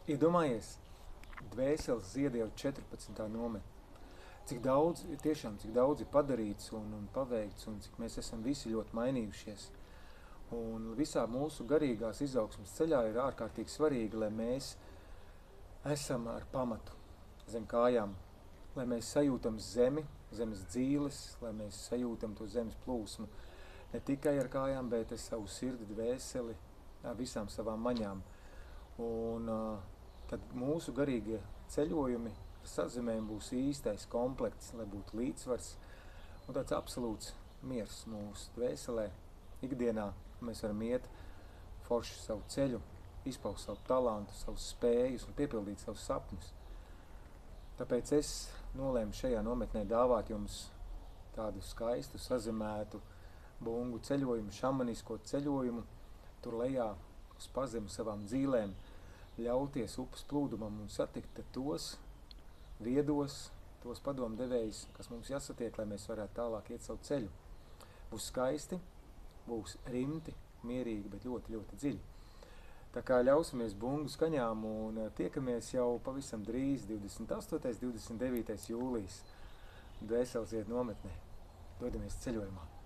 Iedomājies, dvēseles zieda jau 14. nometne. Cik daudz ir padarīts un paveikts, un cik mēs esam visi ļoti mainījušies. Un visā mūsu garīgās izaugsmes ceļā ir ārkārtīgi svarīgi, lai mēs esam ar pamatu zem kājām, lai mēs sajūtam zemi, zemes dzīles, lai mēs sajūtam to zemes plūsmu ne tikai ar kājām, bet ar savu sirdi, dvēseli, visām savām maņām. Un tad mūsu garīgie ceļojumi ar sazemēm būs īstais komplekts, lai būtu līdzsvars un tāds absolūts miers mūsu dvēselē. Ikdienā mēs varam iet forši savu ceļu, izpaust savu talantu, savus spējas un piepildīt savus sapņus. Tāpēc es nolēmu šajā nometnē dāvāt jums tādu skaistu, sazemētu bungu ceļojumu, šamanisko ceļojumu, tur lejā uz pazemi savām dzīlēm, ļauties upes plūdumam un satikt tos viedos, tos padomdevējus, kas mums jāsatiek, lai mēs varētu tālāk iet savu ceļu. Būs skaisti, būs rimti, mierīgi, bet ļoti, ļoti dziļi. Tā kā ļausimies bungu skaņām un tiekamies jau pavisam drīz 28. 29. jūlijas Dvēseles zieda nometnē. Dodamies ceļojumā.